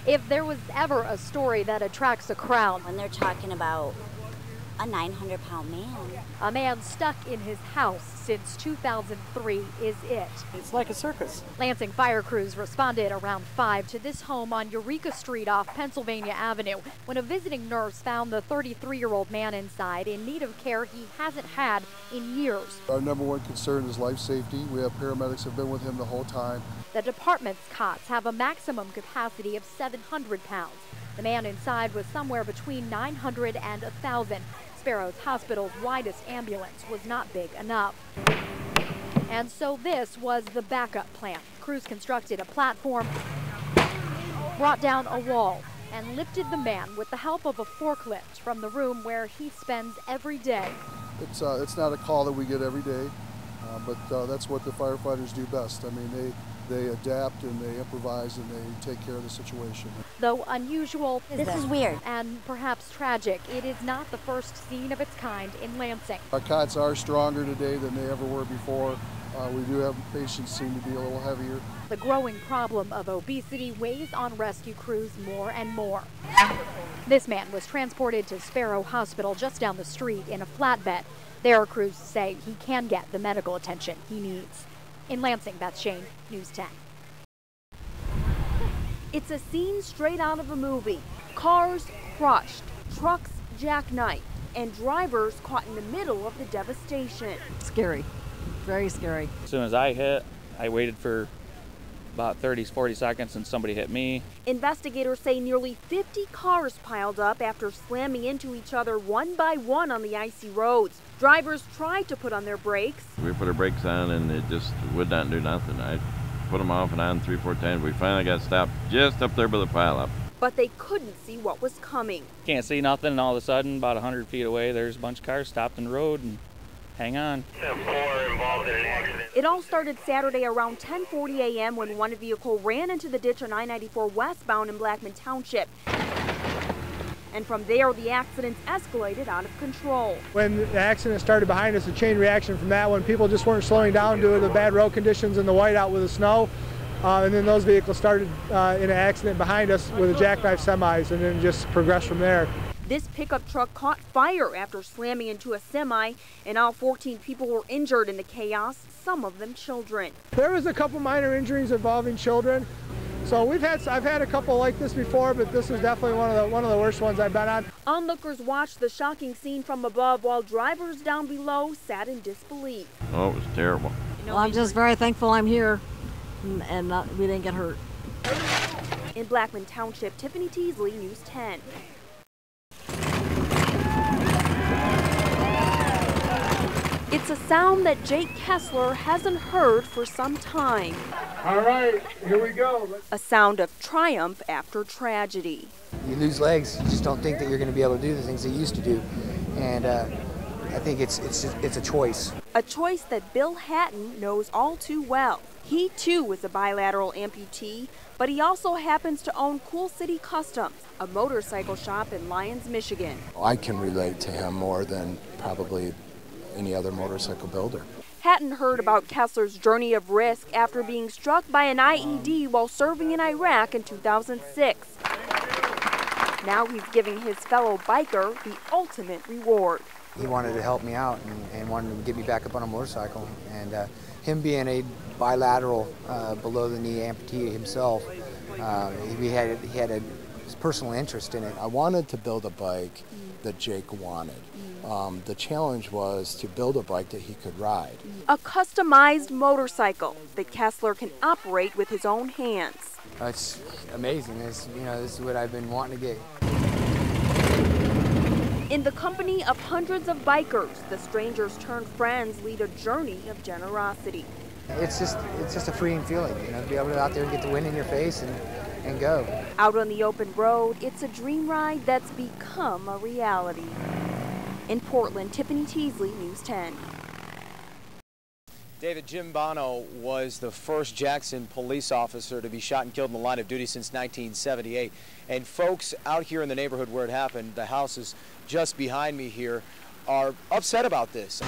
If there was ever a story that attracts a crowd, when they're talking about a 900-pound man. A man stuck in his house since 2003 is it. It's like a circus. Lansing fire crews responded around 5 to this home on Eureka Street off Pennsylvania Avenue when a visiting nurse found the 33-year-old man inside in need of care he hasn't had in years. Our number one concern is life safety. We have paramedics who have been with him the whole time. The department's cots have a maximum capacity of 700 pounds. The man inside was somewhere between 900 and 1,000. Sparrows Hospital's widest ambulance was not big enough. And so this was the backup plan. Crews constructed a platform, brought down a wall, and lifted the man with the help of a forklift from the room where he spends every day. It's not a call that we get every day, but that's what the firefighters do best. I mean, they adapt and they improvise and they take care of the situation. Though unusual, This is weird. And perhaps tragic, it is not the first scene of its kind in Lansing. Our cots are stronger today than they ever were before. We do have patients seem to be a little heavier. The growing problem of obesity weighs on rescue crews more and more. This man was transported to Sparrow Hospital just down the street in a flatbed. There, crews say he can get the medical attention he needs. In Lansing, Beth Shane, News 10. It's a scene straight out of a movie. Cars crushed, trucks jackknifed, and drivers caught in the middle of the devastation. Scary, very scary. As soon as I hit, I waited for about 40 seconds and somebody hit me. Investigators say nearly 50 cars piled up after slamming into each other one by one on the icy roads. Drivers tried to put on their brakes. We put our brakes on and it just would not do nothing. I put them off and on 3, 4 times. We finally got stopped just up there by the pileup. But they couldn't see what was coming. Can't see nothing, and all of a sudden, about 100 feet away, there's a bunch of cars stopped in the road, and hang on. 4 involved in an accident. It all started Saturday around 10:40 a.m. when one vehicle ran into the ditch on I-94 westbound in Blackman Township. And from there, the accidents escalated out of control. When the accident started behind us, a chain reaction from that one, people just weren't slowing down due to the bad road conditions and the whiteout with the snow. And then those vehicles started in an accident behind us with the jackknife semis and then just progressed from there. This pickup truck caught fire after slamming into a semi, and all 14 people were injured in the chaos, some of them children. There was a couple minor injuries involving children. So I've had a couple like this before, but this is definitely one of the worst ones I've been on. Onlookers watched the shocking scene from above while drivers down below sat in disbelief. Oh, it was terrible. Well, I'm just very thankful I'm here and we didn't get hurt. In Blackman Township, Tiffany Teasley, News 10. It's a sound that Jake Kessler hasn't heard for some time. All right, here we go. A sound of triumph after tragedy. You lose legs, you just don't think that you're going to be able to do the things that you used to do. And I think it's a choice. A choice that Bill Hatton knows all too well. He too is a bilateral amputee, but he also happens to own Cool City Customs, a motorcycle shop in Lyons, Michigan. I can relate to him more than probably any other motorcycle builder. Hatton heard about Kessler's journey of risk after being struck by an IED while serving in Iraq in 2006. Now he's giving his fellow biker the ultimate reward. He wanted to help me out and wanted to get me back up on a motorcycle. And him being a bilateral below-the-knee amputee himself, he had a personal interest in it. I wanted to build a bike that Jake wanted. The challenge was to build a bike that he could ride. A customized motorcycle that Kessler can operate with his own hands. It's amazing. This is what I've been wanting to get. In the company of hundreds of bikers, the strangers turned friends lead a journey of generosity. It's just a freeing feeling, to be able to go out there and get the wind in your face and go. Out on the open road, it's a dream ride that's become a reality. In Portland, Tiffany Teasley, News 10. David, Jim Bono was the first Jackson police officer to be shot and killed in the line of duty since 1978. And folks out here in the neighborhood where it happened, the house is just behind me here, are upset about this.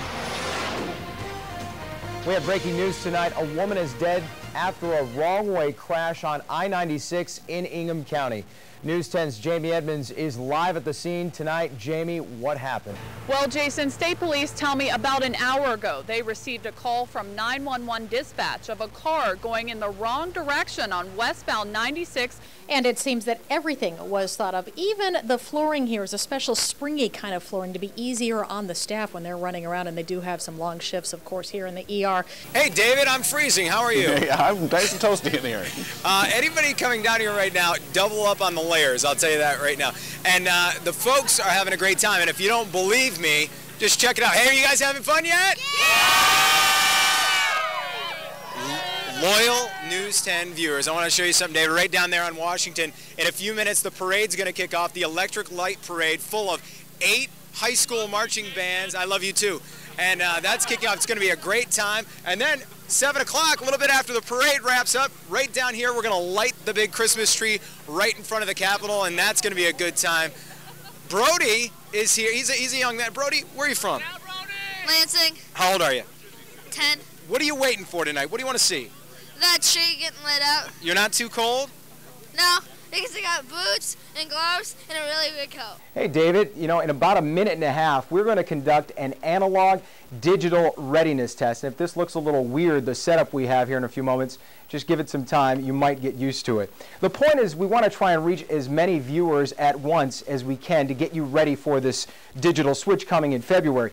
We have breaking news tonight. A woman is dead after a wrong-way crash on I-96 in Ingham County. News 10's Jamie Edmonds is live at the scene tonight. Jamie, what happened? Well, Jason, state police tell me about an hour ago they received a call from 911 dispatch of a car going in the wrong direction on westbound 96. And it seems that everything was thought of. Even the flooring here is a special springy kind of flooring to be easier on the staff when they're running around, and they do have some long shifts, of course, here in the ER. Hey, David, I'm freezing. How are you? Yeah, I'm nice and toasty in here. Anybody coming down here right now, double up on the layers. I'll tell you that right now. And the folks are having a great time. And if you don't believe me, just check it out. Hey, are you guys having fun yet? Yeah! Loyal News 10 viewers, I want to show you something, David, right down there on Washington. In a few minutes, the parade's going to kick off, the Electric Light Parade, full of 8 high school marching bands. I love you too. And that's kicking off. It's going to be a great time. And then 7 o'clock, a little bit after the parade wraps up, right down here, we're going to light the big Christmas tree right in front of the Capitol, and that's going to be a good time. Brody is here. He's a young man. Brody, where are you from? Lansing. How old are you? 10. What are you waiting for tonight? What do you want to see? That tree getting lit up. You're not too cold? No, because I got boots and gloves and a really big coat. Hey, David, you know, in about a minute and a half, we're going to conduct an analog digital readiness test. And if this looks a little weird, the setup we have here in a few moments, just give it some time. You might get used to it. The point is we want to try and reach as many viewers at once as we can to get you ready for this digital switch coming in February.